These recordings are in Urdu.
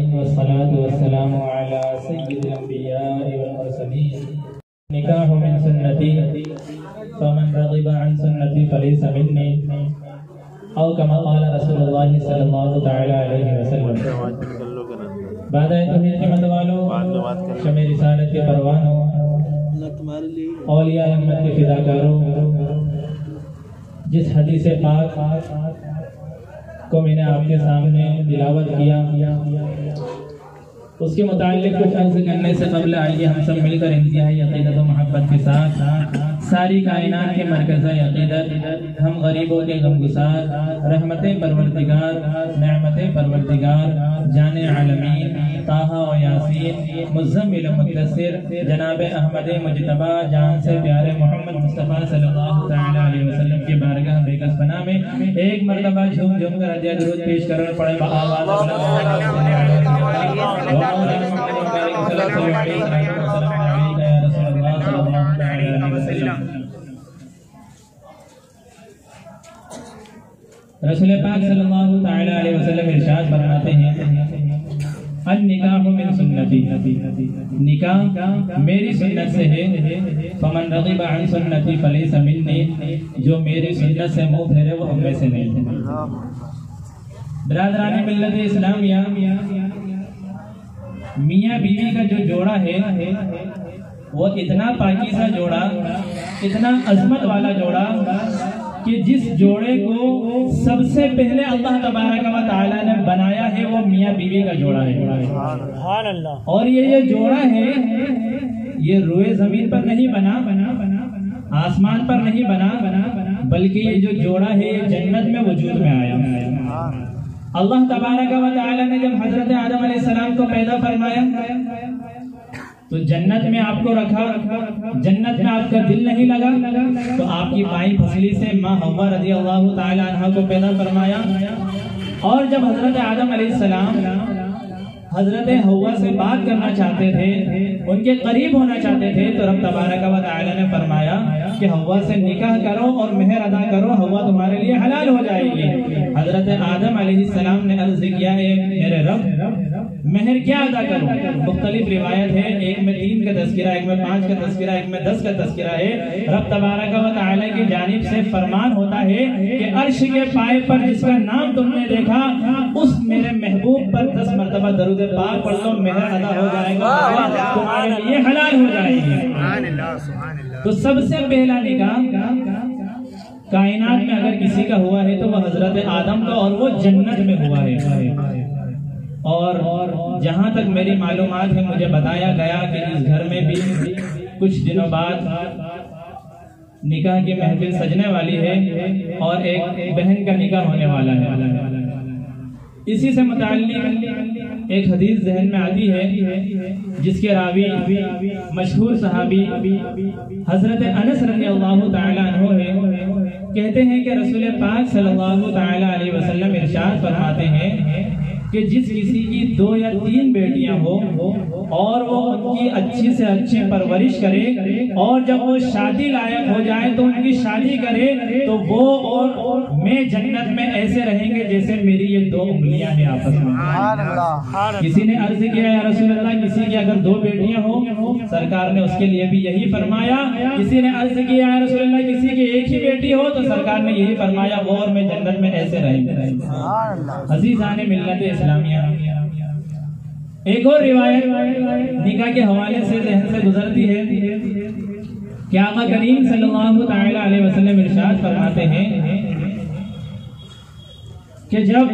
والصلاة والسلام على سيد الأنبياء والمرسلين نکاح من سنتی فمن رغب عن سنتی فلیس منی او کما قال رسول اللہ صلی اللہ تعالی علیہ وسلم۔ بعد توحید کے متوالو، شمع رسالت کے پروانوں، اولیاء احمد کے فداکاروں، جس حدیث پاک کو میں نے آپ کے سامنے تلاوت کیا اس کے متعلق کچھ عرض کرنے سے قبل آئیے ہم سب مل کر انتہائی عقیدت و محبت کے ساتھ ساری کائنات کے مرکز عقیدت، ہم غریبوں کے غمگسار، رحمت پروردگار، نعمت پروردگار، جان عالمین، طٰہٰ و یاسین، مزمل مدثر، جناب احمد مجتبیٰ جان سے پیارے محمد مصطفیٰ صلی اللہ تعالی علیہ وسلم کی بارگاہ بیکس پناہ میں ایک مرتبہ جھوم جھوم کر ہدیہ درود پیش کرنا پڑے بآواز رسول پاک صلی اللہ تعالی علیہ وسلم ارشاد فرماتے ہیں النکاح من سنتی، نکاح میری سنت سے ہے، فمن رغب عن سنتی فلیس منی، جو میری سنت سے منہ پھیرے وہ ہم میں سے نہیں ہے۔ برادران ملت اسلامیہ، میاں بیوی کا جو جوڑا ہے وہ اتنا پاکیزہ جوڑا، اتنا عظمت والا جوڑا کہ جس جوڑے کو سب سے پہلے اللہ تبارک و تعالی نے بنایا ہے وہ میاں بیوی کا جوڑا ہے۔ اور یہ جوڑا ہے، یہ روئے زمین پر نہیں بنا، آسمان پر نہیں بنا، بلکہ یہ جو جوڑا ہے یہ جنت میں وجود میں آیا۔ اللہ تبارک و تعالی نے جب حضرت آدم علیہ السلام کو پیدا فرمایا تو جنت میں آپ کو رکھا، جنت میں آپ کا دل نہیں لگا تو آپ کی بائیں پھسلی سے ماں حوا رضی اللہ تعالی عنہ کو پیدا فرمایا، اور جب حضرت آدم علیہ السلام حضرت حوا سے بات کرنا چاہتے تھے، ان کے قریب ہونا چاہتے تھے، تو رب تبارک و تعالی نے فرمایا کہ حوا سے نکاح کرو اور مہر ادا کرو، حوا تمہارے لیے حلال ہو جائے گی۔ حضرت آدم علیہ السلام نے عرض کیا ہے میرے رب مہر کیا ادا کروں؟ مختلف روایت ہے، ایک میں 3 کا تذکرہ، ایک میں 5 کا تذکرہ، ایک میں 10 کا تذکرہ ہے۔ رب تبارک و تعالی کی جانب سے فرمان ہوتا ہے کہ عرش کے پائے پر جس کا نام تم نے دیکھا اس میرے محبوب پر 10 مرتبہ درود پاک پڑھ لو، مہر ادا ہو جائے گا، تمہارے لیے حلال ہو جائے گی۔ تو سب سے پہلا نکاح کائنات میں اگر کسی کا ہوا ہے تو وہ حضرت آدم کا، اور وہ جنت میں ہوا ہے۔ اور جہاں تک میری معلومات ہے مجھے بتایا گیا کہ اس گھر میں بھی کچھ دنوں بعد نکاح کی محفل سجنے والی ہے اور ایک بہن کا نکاح ہونے والا ہے۔ اسی سے متعلق ایک حدیث ذہن میں آتی ہے جس کے راوی مشہور صحابی حضرت انس رضی اللہ تعالی عنہ ہے۔ کہتے ہیں کہ رسول پاک صلی اللہ تعالی علیہ وسلم ارشاد فرماتے ہیں کہ جس کسی کی 2 یا 3 بیٹیاں ہو اور وہ ان کی اچھی سے اچھی پرورش کرے اور جب وہ شادی لائق ہو جائے تو ان کی شادی کرے تو وہ اور میں جنت میں ایسے رہیں گے جیسے میری یہ 2 انگلیاں ہیں آپس میں۔ کسی نے عرض کیا یا رسول اللہ کسی کی اگر 2 بیٹیاں ہوں، سرکار نے اس کے لیے بھی یہی فرمایا۔ کسی نے عرض کیا یا رسول اللہ کسی کی 1 ہی بیٹی ہو تو سرکار نے یہی فرمایا وہ اور میں جنت میں ایسے رہیں گے۔ عزیزان ملت اسلامیہ، ایک اور روایت نکاح کے حوالے سے ذہن سے گزرتی ہے کہ آقا کریم صلی اللہ تعالی علیہ وسلم ارشاد فرماتے ہیں کہ جب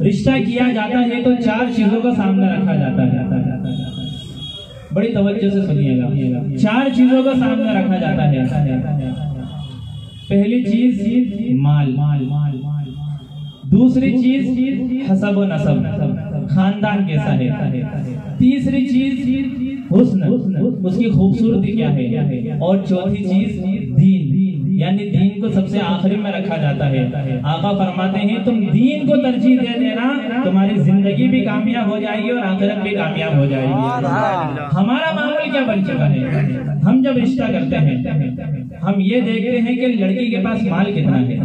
رشتہ کیا جاتا ہے تو 4 چیزوں کا سامنے رکھا جاتا ہے۔ بڑی توجہ سے سنیے گا، 4 چیزوں کا سامنے رکھا جاتا ہے۔ پہلی چیز مال، دوسری چیز حسب و نسب، خاندان کیسا ہے، تیسری چیز حسن، اس کی خوبصورتی کیا ہے، اور چوتھی چیز دین، یعنی دین کو سب سے آخری میں رکھا جاتا ہے۔ آقا فرماتے ہیں تم دین کو ترجیح دے دینا، تمہاری زندگی بھی کامیاب ہو جائے گی اور آخرت بھی کامیاب ہو جائے گی۔ ہمارا معمول کیا بن چکا ہے؟ ہم جب رشتہ کرتے ہیں ہم یہ دیکھتے ہیں کہ لڑکی کے پاس مال کتنا ہے،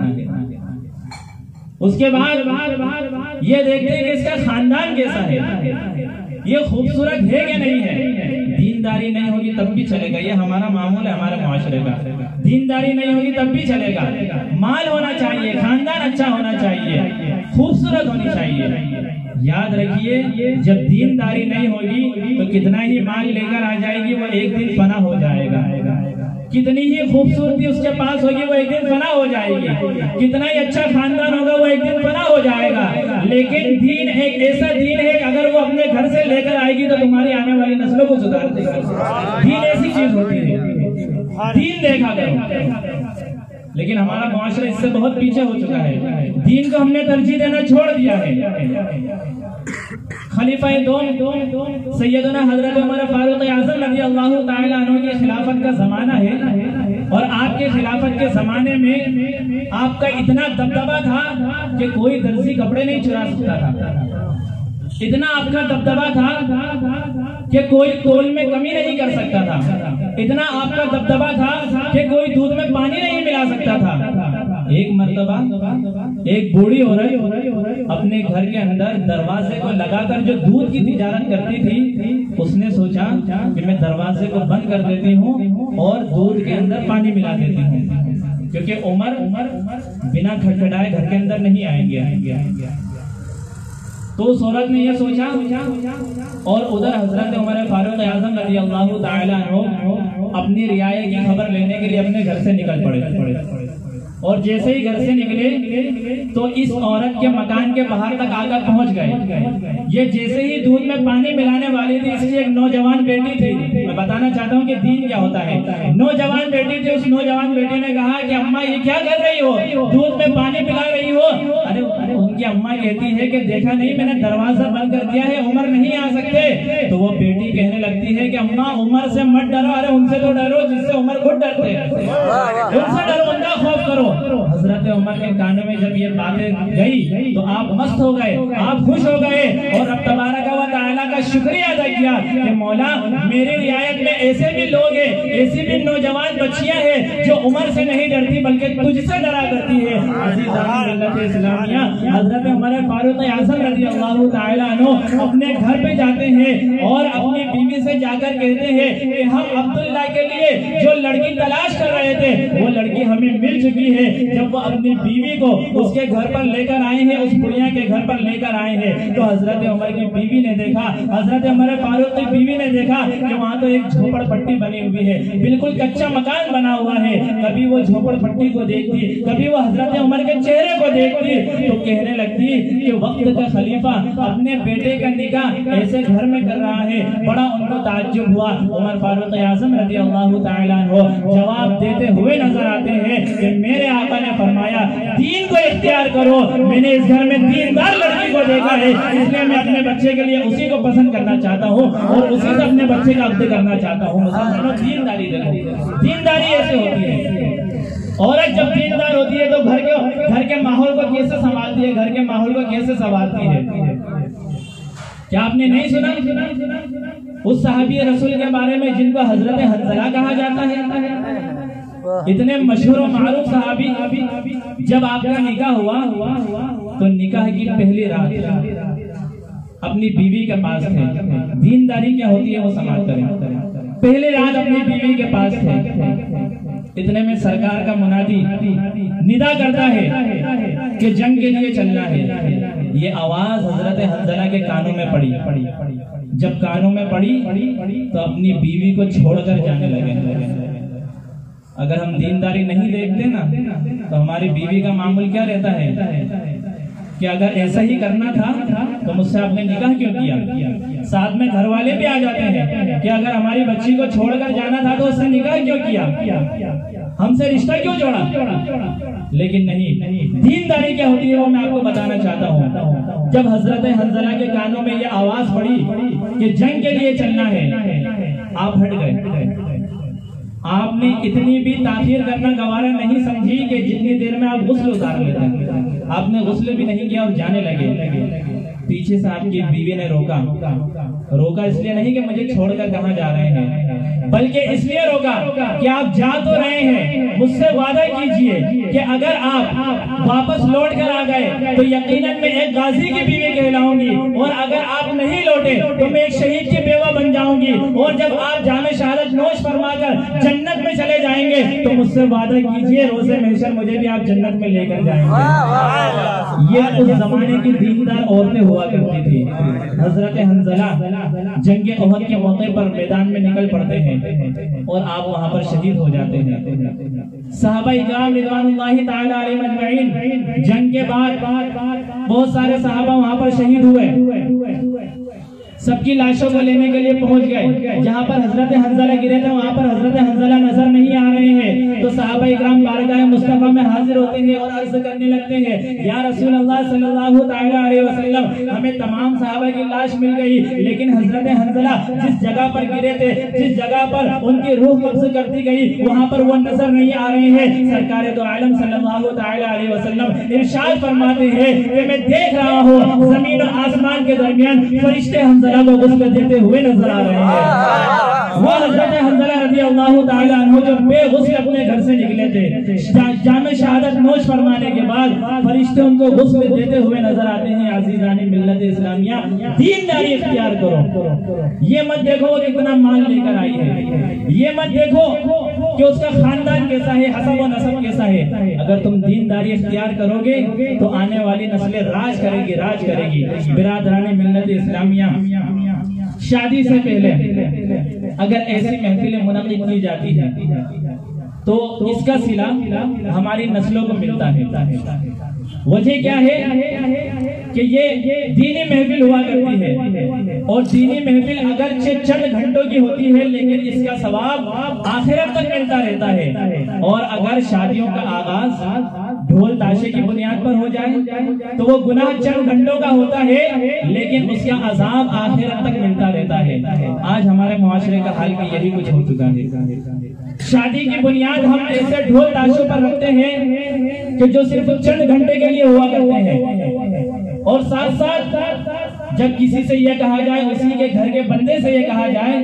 اس کے بعد یہ دیکھتے ہیں کہ اس کا خاندان کیسا ہے، یہ خوبصورت ہے کہ نہیں ہے۔ دینداری نہیں ہوگی تب بھی چلے گا، یہ ہمارا معمول ہے ہمارے معاشرے کا۔ دینداری نہیں ہوگی تب بھی چلے گا، مال ہونا چاہیے، خاندان اچھا ہونا چاہیے، خوبصورت ہونی چاہیے۔ یاد رکھیے جب دینداری نہیں ہوگی تو کتنا ہی مال لے کر آ جائے گی وہ ایک دن فنا ہو جائے گا، کتنی ہی خوبصورتی اس کے پاس ہوگی وہ ایک دن فنا ہو جائے گی، کتنا ہی اچھا خاندان ہوگا وہ ایک دن فنا ہو جائے گا۔ لیکن دین ایک ایسا دین ہے کہ اگر وہ اپنے گھر سے لے کر آئے گی تو تمہاری آنے والی نسلوں کو سدھار دے گا۔ دین ایسی چیز ہوتی ہے، دین دیکھا کرو۔ لیکن ہمارا معاشرہ اس سے بہت پیچھے ہو چکا ہے، دین کو ہم نے ترجیح دینا چھوڑ دیا ہے۔ خلیفہ دوم سیدنا حضرت عمر فاروق اعظم رضی اللہ تعالی عنہ کی خلافت کا زمانہ ہے، اور آپ کے خلافت کے زمانے میں آپ کا اتنا دبدبہ تھا کہ کوئی درزی کپڑے نہیں چرا سکتا تھا، اتنا آپ کا دبدبہ تھا کہ کوئی کول میں کمی نہیں کر سکتا تھا، اتنا آپ کا دبدبہ تھا کہ کوئی دودھ میں پانی نہیں ملا سکتا تھا۔ ایک مرتبہ ایک بوڑھی عورت اپنے گھر کے اندر دروازے کو لگا کر جو دودھ کی تجارت کرتی تھی، اس نے سوچا کہ میں دروازے کو بند کر دیتی ہوں اور دودھ کے اندر پانی ملا دیتی ہوں، کیونکہ عمر بنا کھٹکھٹائے گھر کے اندر نہیں آئیں گے۔ تو اس عورت نے یہ سوچا اور ادھر حضرت عمر فاروق اعظم رضی اللہ تعالی عنہ اپنی رعایا کی خبر لینے کے لیے اپنے گھر سے نکل پڑے، اور جیسے ہی گھر سے نکلے تو اس عورت کے مکان کے باہر تک آ کر پہنچ گئے۔ یہ جیسے ہی دودھ میں پانی ملانے والی تھی، اس کی ایک نوجوان بیٹی تھی، میں بتانا چاہتا ہوں کہ دین کیا ہوتا ہے۔ نوجوان بیٹی تھی، اس نوجوان بیٹی نے کہا کہ اماں یہ کیا کر رہی ہو، دودھ میں پانی پلا رہی ہو؟ ارے ان کی اماں کہتی ہے کہ دیکھا نہیں میں نے دروازہ بند کر دیا ہے، عمر نہیں آ سکتے۔ تو وہ بیٹی کہنے لگتی ہے کہ اماں عمر سے مت ڈرو، ارے ان سے تو ڈرو جس سے عمر خود ڈرتے ہیں، ان سے ڈرو، ان کا خوف کرو۔ حضرت عمر کے کانوں میں جب یہ باتیں گئی تو آپ مست ہو گئے، آپ خوش ہو گئے، اور رب تبارک و تعالیٰ کا شکریہ ادا کیا کہ مولا میری رعایت میں ایسے بھی لوگ ہیں، ایسی بھی نوجوان بچیاں ہیں جو عمر سے نہیں ڈرتی بلکہ تجھ سے ڈرا کرتی ہے۔ عزیزان ملت اسلامیہ، حضرت عمر فاروق اعظم رضی اللہ تعالی عنہ اپنے گھر پہ جاتے ہیں اور اپنی بیوی سے جا کر کہتے ہیں کہ ہم عبداللہ کے لیے جو لڑکی تلاش کر رہے تھے وہ لڑکی ہمیں مل چکی ہے۔ جب وہ اپنی بیوی کو اس کے گھر پر لے کر آئے ہیں، اس بڑھیا کے گھر پر لے کر آئے ہیں، تو حضرت عمر کی بیوی نے دیکھا، حضرت عمر فاروق کی بیوی نے دیکھا کہ وہاں تو ایک جھوپڑ پٹی بنی ہوئی ہے، بالکل کچا مکان بنا ہوا ہے۔ کبھی وہ جھوپڑ پٹی کو دیکھتی، کبھی وہ حضرت عمر کے چہرے کو دیکھتی تو کہنے لگتی کہ وقت کا خلیفہ اپنے بیٹے کا نکاح ایسے گھر میں کر رہا ہے۔ بڑا ان کو تعجب ہوا۔ عمر فاروق اعظم رضی اللہ تعالی عنہ جواب دیتے ہوئے نظر آتے ہیں کہ میرے آقا نے فرمایا دین کو اختیار کرو، میں نے اس گھر میں دیندار لڑکی کو دیکھا ہے، اس لیے میں اپنے بچے کے لیے اسی کو پسند کرنا چاہتا ہوں اور اسی سے اپنے بچے کا عقد کرنا چاہتا ہوں۔ مسلمانوں دینداری دیکھو، دینداری ایسے ہوتی ہے۔ عورت جب دیندار ہوتی ہے تو گھر کے ماحول کو کیسے سنبھالتی ہے، گھر کے ماحول کو کیسے سنبھالتی ہے۔ کیا آپ نے نہیں سنا اس صحابی رسول کے بارے میں جن کو حضرت حنظلہ کہا جاتا ہے؟ اتنے مشہور و معروف صحابی، جب آپ کا نکاح ہوا تو نکاح کی پہلی رات اپنی بیوی کے پاس تھے۔ دینداری کیا ہوتی ہے وہ سماعت کریں۔ پہلی رات اپنی بیوی کے پاس تھے، اتنے میں سرکار کا منادی ندا کرتا ہے کہ جنگ کے لیے چلنا ہے۔ یہ آواز حضرت حنظلہ کے کانوں میں پڑی، جب کانوں میں پڑی تو اپنی بیوی کو چھوڑ کر جانے لگے۔ اگر ہم دینداری نہیں دیکھتے نا تو ہماری بیوی کا معمول کیا رہتا ہے کہ اگر ایسا ہی کرنا تھا تو مجھ سے آپ نے نکاح کیوں کیا؟ ساتھ میں گھر والے بھی آ جاتے ہیں کہ اگر ہماری بچی کو چھوڑ کر جانا تھا تو اس سے نکاح کیوں کیا، ہم سے رشتہ کیوں جوڑا؟ لیکن نہیں، دینداری کیا ہوتی ہے وہ میں آپ کو بتانا چاہتا ہوں۔ جب حضرت حنظلہ کے کانوں میں یہ آواز پڑی کہ جنگ کے لیے چلنا ہے، آپ ہٹ گئے۔ آپ نے اتنی بھی تاخیر کرنا گوارا نہیں سمجھی کہ جتنی دیر میں آپ غسل اتار لیتے ہیں، آپ نے غسل بھی نہیں کیا اور جانے لگے۔ پیچھے سے آپ کی بیوی نے روکا اس لیے نہیں کہ مجھے چھوڑ کر کہاں جا رہے ہیں، بلکہ اس لیے روکا کہ آپ جا تو رہے ہیں، مجھ سے وعدہ کیجئے کہ اگر آپ واپس لوٹ کر آ گئے تو یقیناً میں ایک غازی کی بیوی کہلاؤں گی، اور اگر آپ نہیں لوٹے تو میں ایک شہید کی بیوہ بن جاؤں گی، اور جب آپ جام شہادت نوش فرما کر جنت میں چلے جائیں گے تو مجھ سے وعدہ کیجئے روز محشر مجھے بھی آپ جنت میں لے کر جائیں گے۔ یہ اس زمانے کی دیندار عورتیں ہوا کرتی تھی۔ حضرت حنظلہ جنگ احد کے موقع پر میدان میں نکل پڑتے ہیں اور آپ وہاں پر شہید ہو جاتے ہیں۔ صحابہ اکرام رضوان اللہ تعالی علیہم اجمعین جنگ کے بعد بہت سارے صحابہ وہاں پر شہید ہوئے، سب کی لاشوں کو لینے کے لیے پہنچ گئے، جہاں پر حضرت حنظلہ گرے تھے وہاں پر حضرت حنظلہ نظر نہیں آ رہے ہیں، تو صحابہ اکرام بارگاہ مصطفیٰ میں حاضر ہوتے ہیں اور عرض کرنے لگتے ہیں، یا رسول اللہ صلی اللہ تعالی علیہ وسلم، ہمیں تمام صحابہ کی لاش مل گئی، لیکن حضرت حنظلہ جس جگہ پر گرے تھے، جس جگہ پر ان کی روح قبض کر دی گئی، وہاں پر وہ نظر نہیں آ رہے ہیں۔ سرکار دو عالم صلی اللہ تعالی علیہ وسلم ارشاد فرماتے ہیں کہ میں دیکھ رہا ہوں زمین و آسمان کے درمیان فرشتے حنظلہ کو غسل دیتے ہوئے نظر آ رہے ہیں۔ وہ حضرت حنظلہ رضی اللہ تعالی عنہ جو بے غسل اپنے گھر سے نکلے تھے، جام شہادت نوش فرمانے کے بعد فرشتے ان کو غسل دیتے ہوئے نظر آتے ہیں۔ عزیزان ملت اسلامیہ، دینداری اختیار کرو، یہ مت دیکھو وہ کتنا مال لے کر آئی ہے، یہ مت دیکھو کہ اس کا خاندان کیسا ہے، حسب و نسب کیسا ہے۔ اگر تم دینداری اختیار کرو گے تو آنے والی نسلیں راج کرے گی۔ برادران ملت اسلامیہ، شادی سے پہلے اگر ایسی محفلیں منعقد کی جاتی ہیں تو اس کا صلہ ہماری نسلوں کو ملتا ہے۔ وجہ کیا ہے کہ یہ دینی محفل ہوا کرتی ہے، اور دینی محفل اگرچہ چند گھنٹوں کی ہوتی ہے لیکن اس کا ثواب آخرت تک ملتا رہتا ہے۔ اور اگر شادیوں کا آغاز ڈھول تاشے کی بنیاد پر ہو جائے تو وہ گناہ چند گھنٹوں کا ہوتا ہے لیکن اس کا عذاب آخرت تک ملتا رہتا ہے۔ آج ہمارے معاشرے کا حال بھی یہی کچھ ہو چکا ہے۔ شادی کی بنیاد ہم ایسے ڈھول تاشوں پر رکھتے ہیں کہ جو صرف چند گھنٹے کے لیے ہوا کرتے ہیں، اور ساتھ ساتھ جب کسی سے یہ کہا جائے، اسی کے گھر کے بندے سے یہ کہا جائے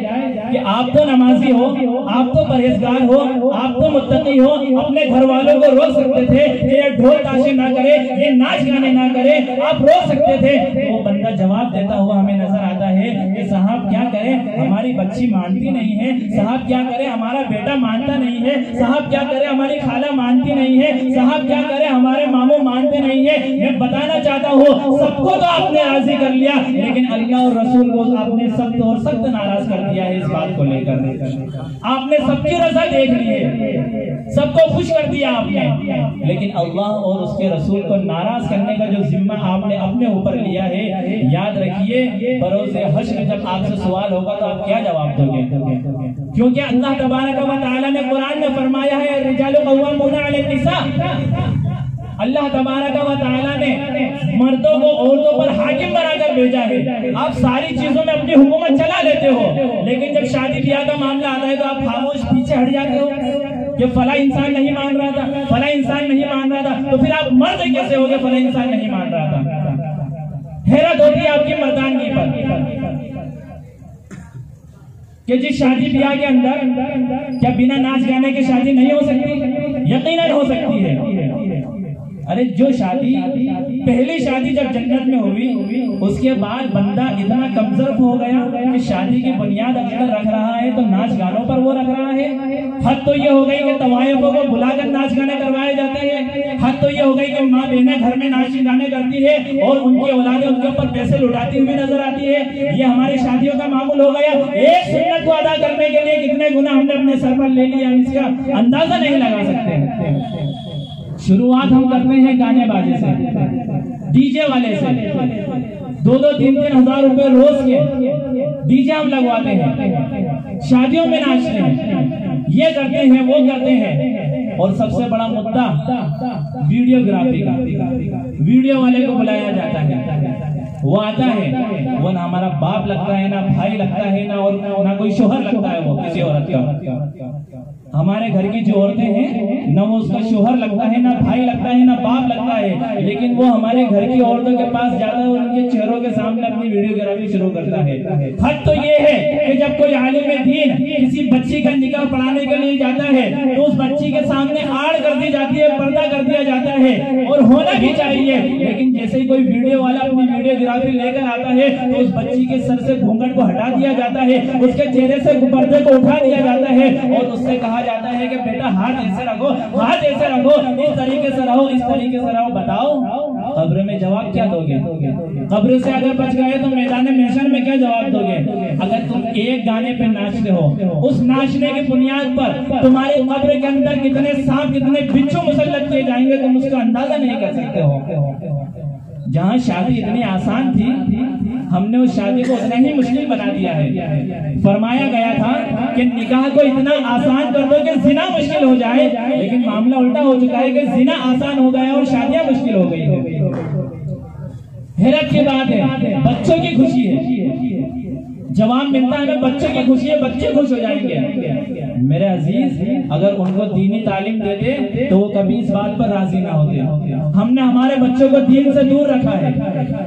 کہ آپ تو نمازی ہو، آپ تو پرہیزگار ہو، آپ تو متقی ہو، اپنے گھر والوں کو روک سکتے تھے کہ یہ ڈھول تاشے نہ کرے، یہ ناچ گانے نہ کرے، آپ روک سکتے تھے، وہ بندہ جواب دیتا ہوا ہمیں نظر آتا ہے کہ صاحب کیا کرے، ہماری بچی مانتی نہیں ہے، صاحب کیا کرے، ہمارا بیٹا مانتا نہیں ہے، صاحب کیا کرے، ہماری خالہ مانتی نہیں ہے، صاحب کیا کرے، ہمارے ماموں مانتے نہیں ہیں۔ میں بتانا چاہتا ہوں سب کو تو آپ نے راضی کر لیا، لیکن اللہ اور رسول کو آپ نے سخت اور سخت ناراض کر دیا ہے۔ اس بات کو لے کر آپ نے سب کی رضا دیکھ لی ہے، سب کو خوش کر دیا آپ نے، لیکن اللہ اور اس کے رسول کو ناراض کرنے کا جو ذمہ آپ نے اپنے اوپر لیا ہے، یاد رکھیے بروز حشر جب آپ سے سوال ہوگا تو آپ کیا جواب دو گے؟ کیونکہ اللہ تبارک و تعالی نے قرآن میں فرمایا ہے الرجال قوامون علی النساء، اللہ تبارک و تعالیٰ نے مردوں کو عورتوں پر حاکم بنا کر بھیجا ہے۔ آپ ساری چیزوں میں اپنی حکومت چلا لیتے ہو، لیکن جب شادی بیاہ کا معاملہ آتا ہے تو آپ خاموش پیچھے ہٹ جاتے ہو کہ فلاں انسان نہیں مان رہا تھا، فلاں انسان نہیں مان رہا تھا، تو پھر آپ مرد کیسے ہوگے فلاں انسان نہیں مان رہا تھا؟ حیرت ہوتی ہے آپ کی مردانگی پر کہ جس شادی بیاہ کے اندر کیا بنا ناچ گانے کے شادی نہیں ہو سکتی؟ یقیناً ہو سکتی ہے۔ ارے جو شادی پہلی شادی جب جنت میں ہوئی اس کے بعد بندہ اتنا کمزور ہو گیا کہ شادی کی بنیاد اگر رکھ رہا ہے تو ناچ گانوں پر وہ رکھ رہا ہے۔ حد تو یہ ہو گئی کہ طوائفوں کو بلا کر ناچ گانے کروائے جاتے ہیں، حد تو یہ ہو گئی کہ ماں بہنیں گھر میں ناچ گانے کرتی ہے اور ان کی اولادیں ان کے اوپر پیسے لٹاتی ہوئی نظر آتی ہے۔ یہ ہماری شادیوں کا معمول ہو گیا۔ ایک سنت کو ادا کرنے کے لیے کتنے گناہ ہم نے اپنے سر پر لے لیا، ہم اس کا اندازہ نہیں لگا سکتے۔ شروعات ہم کرتے ہیں گانے باجے سے، ڈی جے والے سے، 2-3 ہزار روپے روز کے ڈی جے ہم لگواتے ہیں، شادیوں میں ناچتے ہیں، یہ کرتے ہیں وہ کرتے ہیں، اور سب سے بڑا مدعا ویڈیوگرافی کا۔ ویڈیو والے کو بلایا جاتا ہے، وہ آتا ہے، وہ نہ ہمارا باپ لگتا ہے، نہ بھائی لگتا ہے، نہ کوئی شوہر لگتا ہے وہ کسی عورت کا۔ ہمارے گھر کی جو عورتیں ہیں نہ وہ اس کا شوہر لگتا ہے، نہ بھائی لگتا ہے، نہ باپ لگتا ہے، لیکن وہ ہمارے گھر کی عورتوں کے پاس جاتا ہے اور ان کے چہروں کے سامنے اپنی ویڈیوگرافی شروع کرتا ہے۔ حد تو یہ ہے کہ جب کوئی عالم دین کسی بچی کا نکاح پڑھانے کے لیے جاتا ہے تو اس بچی کے سامنے آڑ کر دی جاتی ہے، پردہ کر دیا جاتا ہے، اور ہونا بھی چاہیے، لیکن جیسے ہی کوئی ویڈیو والا اپنی ویڈیوگرافی لے کر آتا ہے تو اس بچی کے سر سے گھونگھٹ کو ہٹا دیا جاتا ہے، اس کے چہرے سے پردے کو اٹھا دیا جاتا ہے، اور اس سے کہا جاتا ہے کہ بیٹا ہاتھ ایسے رکھو، ہاتھ ایسے رکھو، اس طریقے سے رہو، اس طریقے سے رہو۔ بتاؤ قبر میں جواب کیا دو گے؟ قبر سے اگر بچ گئے تو میدان محشر میں کیا جواب دو گے؟ اگر تم ایک گانے پہ ناچتے ہو، اس ناچنے کی بنیاد پر تمہاری قبر کے اندر کتنے سانپ کتنے بچھو مسلط کیے جائیں گے تم اس کا اندازہ نہیں کر سکتے ہو۔ جہاں شادی اتنی آسان تھی ہم نے اس شادی کو اتنا ہی مشکل بنا دیا ہے۔ فرمایا گیا تھا کہ نکاح کو اتنا آسان کر دو کہ زنا مشکل ہو جائے، لیکن معاملہ الٹا ہو چکا ہے کہ زنا آسان ہو گیا اور شادیاں مشکل ہو گئی ہیں۔ حیرت کی بات ہے، بچوں کی خوشی ہے، جواب ملتا ہے ہمیں، بچوں کی خوشی ہے، بچے خوش ہو جائیں گے۔ میرے عزیز اگر ان کو دینی تعلیم دیتے تو وہ کبھی اس بات پر راضی نہ ہوتے۔ ہم نے ہمارے بچوں کو دین سے دور رکھا ہے،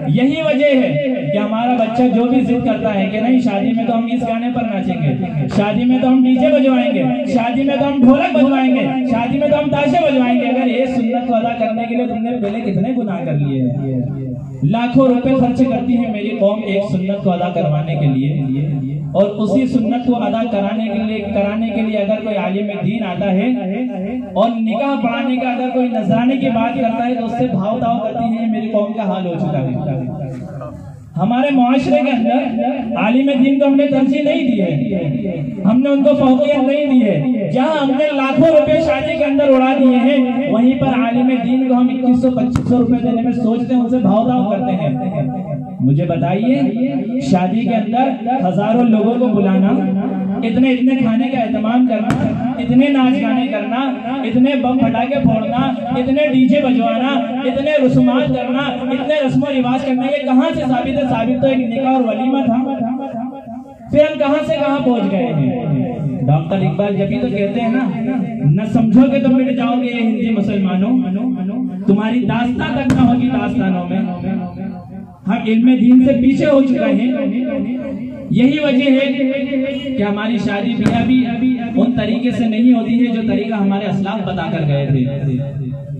یہی وجہ ہے کہ ہمارا بچہ جو بھی ضد کرتا ہے کہ نہیں شادی میں تو ہم اس گانے پر ناچیں گے، شادی میں تو ہم ڈی جے بجوائیں گے، شادی میں تو ہم ڈھولک بجوائیں گے، شادی میں تو ہم تاشے بجوائیں گے۔ اگر یہ سنت کو ادا کرنے کے لیے تم نے پہلے کتنے گناہ کر لیے ہیں؟ لاکھوں روپے خرچ کرتی ہے میری قوم ایک سنت کو ادا کروانے کے لیے، اور اسی سنت کو ادا کرانے کے لیے اگر کوئی عالم دین آتا ہے اور نکاح پڑھانے کا اگر کوئی نذرانے کی بات کرتا ہے تو اس سے بھاؤ تاؤ کرتی ہے۔ میری قوم کا حال ہو چکا ہے۔ ہمارے معاشرے کے اندر عالم دین کو ہم نے ترجیح نہیں دی ہے، ہم نے ان کو فوقیت نہیں دی ہے۔ جہاں ہم نے لاکھوں روپے شادی کے اندر اڑا دیے ہیں وہیں پر عالم دین کو ہم 2100-2500 روپے دینے میں سوچتے ہیں، ان سے بھاؤ تاؤ کرتے ہیں۔ مجھے بتائیے شادی کے اندر ہزاروں لوگوں کو بلانا، اتنے کھانے کا اہتمام کرنا، اتنے ناچ گانے کرنا، اتنے بم پٹاخے پھوڑنا، اتنے ڈی جے بجوانا، اتنے رسومات کرنا، اتنے رسم و رواج کرنا، یہ کہاں سے ثابت ہے؟ ثابت تو ایک نکاح اور ولیمہ تھا۔ پھر ہم کہاں سے کہاں پہنچ گئے ہیں؟ ڈاکٹر اقبال جبھی تو کہتے ہیں نا، نہ سمجھو گے تو مٹ جاؤ گے یہ ہندی مسلمانوں، تمہاری داستان تک نہ ہوگی داستانوں میں۔ ہم علم دین سے پیچھے ہو چکے ہیں، یہی وجہ ہے کہ ہماری شادی بیاہ بھی ان طریقے سے نہیں ہوتی ہے جو طریقہ ہمارے اسلاف بتا کر گئے تھے۔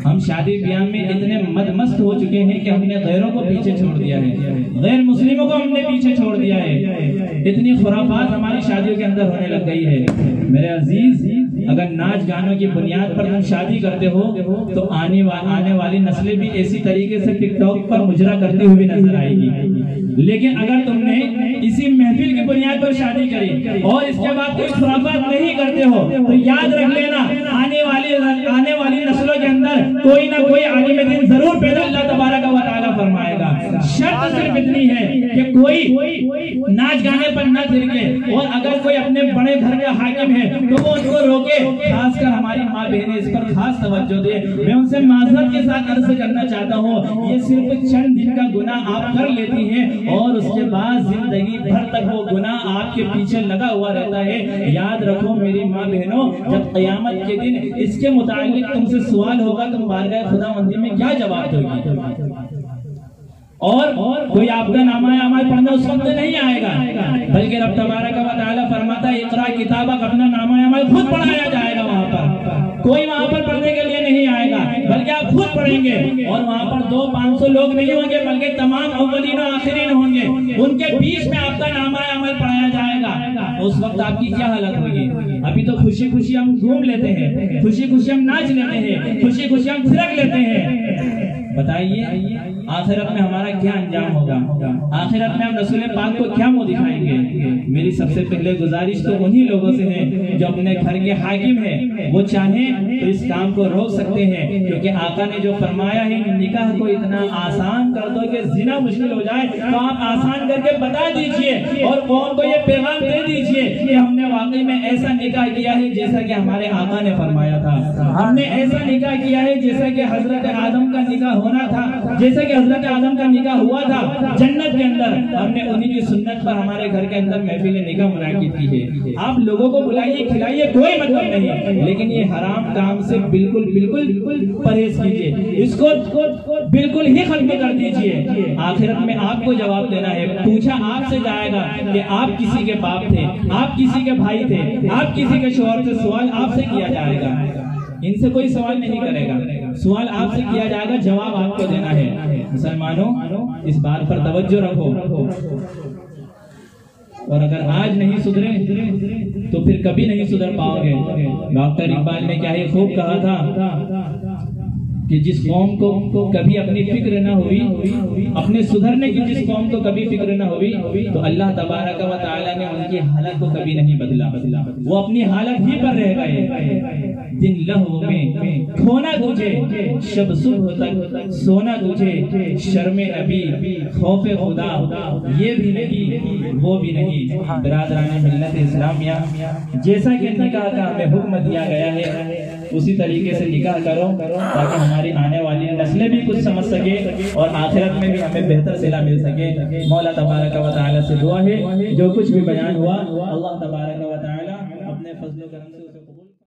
ہم شادی بیاہ میں اتنے مست ہو چکے ہیں کہ ہم نے غیروں کو پیچھے چھوڑ دیا ہے، غیر مسلموں کو ہم نے پیچھے چھوڑ دیا ہے، اتنی خرافات ہماری شادیوں کے اندر ہونے لگ گئی ہے۔ میرے عزیز اگر ناچ گانوں کی بنیاد پر تم شادی کرتے ہو تو آنے والی نسلیں بھی اسی طریقے سے ٹک ٹاک پر مجرا کرتی ہوئی نظر آئے گی۔ لیکن اگر تم نے اسی محفل کی بنیاد پر شادی کری اور اس کے بعد کوئی خرافات نہیں کرتے ہو تو یاد رکھ لینا آنے والی نسلوں کے اندر کوئی نہ کوئی عالم دین ضرور پیدا اللہ تبارک و تعالیٰ فرمائے گا۔ شرط صرف اتنی ہے کہ کوئی ناچ گانے پر نہ تھرکے، اور اگر کوئی اپنے بڑے گھر کا حاکم ہے تو وہ ان کو روکے۔ خاص کر ہماری ماں بہنیں اس پر خاص توجہ دے۔ میں ان سے معذرت کے ساتھ عرض کرنا چاہتا ہوں، یہ صرف چند دن کا گناہ آپ کر لیتی ہیں اور اس کے بعد زندگی بھر تک وہ گناہ آپ کے پیچھے لگا ہوا رہتا ہے۔ یاد رکھو میری ماں بہنوں، جب قیامت کے دن اس کے متعلق تم سے سوال ہوگا تم بارگاہ خداوندی میں کیا جواب دو گی؟ اور کوئی آپ کا نامہ اعمال پڑھنا اس وقت نہیں آئے گا، بلکہ رب تبارک و تعالیٰ فرماتا ہے اقرا کتابک، اپنا نامہ اعمال خود پڑھایا جائے گا۔ وہاں پر کوئی وہاں پر پڑھنے کے لیے نہیں آئے گا بلکہ آپ خود پڑھیں گے، اور وہاں پر 200-500 لوگ نہیں ہوں گے بلکہ تمام اولین و آخرین ہوں گے، ان کے بیچ میں آپ کا نامہ اعمال پڑھایا جائے گا۔ اس وقت آپ کی کیا حالت ہوگی؟ ابھی تو خوشی خوشی ہم گھوم لیتے ہیں، خوشی خوشی ہم ناچ لیتے ہیں، خوشی خوشی ہم تھرک لیتے ہیں۔ بتائیے آخرت میں ہمارا کیا انجام ہوگا؟ آخرت میں ہم رسول پاک کو کیا منہ دکھائیں گے؟ میری سب سے پہلے گزارش تو انہی لوگوں سے ہے جو اپنے گھر کے حاکم ہیں، وہ چاہیں تو اس کام کو روک سکتے ہیں، کیونکہ آقا نے جو فرمایا ہے نکاح کو اتنا آسان کر دو کہ زنا مشکل ہو جائے، تو آپ آسان کر کے بتا دیجئے اور قوم کو یہ پیغام دے دیجئے کہ ہم نے واقعی میں ایسا نکاح کیا ہے جیسا کہ ہمارے آقا نے فرمایا تھا، ہم نے ایسا نکاح کیا ہے جیسا کہ حضرت آدم کا نکاح ہونا تھا، جیسا کہ کہ حضرت اعظم کا نکاح ہوا تھا جنت کے اندر، ہم نے انہی کی سنت پر ہمارے گھر کے اندر محفل نکاح منعقد کی ہے۔ آپ لوگوں کو بلائیے کھلائیے کوئی مطلب نہیں، لیکن یہ حرام کام سے بالکل پرہیز کیجیے، اس کو بالکل ہی ختم کر دیجیے۔ آخرت میں آپ کو جواب دینا ہے، پوچھا آپ سے جائے گا کہ آپ کسی کے باپ تھے، آپ کسی کے بھائی تھے، آپ کسی کے شوہر سے، سوال آپ سے کیا جائے گا۔ ان سے کوئی سوال نہیں کرے گا، سوال آپ سے کیا جائے گا، جواب آپ کو دینا ہے۔ مسلمانوں اس بات پر توجہ رکھو، اور اگر آج نہیں سدھرے تو پھر کبھی نہیں سدھر پاؤ گے۔ ڈاکٹر اقبال نے کیا ہی خوب کہا تھا کہ جس قوم کو کبھی اپنی فکر نہ ہوئی، اپنے سدھرنے کی جس قوم کو کبھی فکر نہ ہوئی، تو اللہ تبارک و تعالی نے ان کی حالت کو کبھی نہیں بدلا، وہ اپنی حالت ہی پر رہ گئے۔ دن لہو میں کھونا تجھے، شب صبح تک سونا تجھے، شرم نبی خوف خدا یہ بھی نہیں وہ بھی نہیں۔ برادران ملت اسلامیہ، جیسا کہ نکاح کا ہمیں حکم دیا گیا ہے اسی طریقے سے نکاح کرو، تاکہ ہماری آنے والی نسلیں بھی کچھ سمجھ سکے اور آخرت میں بھی ہمیں بہتر صلہ مل سکے۔ مولا تبارک و تعالی سے دعا ہے جو کچھ بھی بیان ہوا اللہ تبارک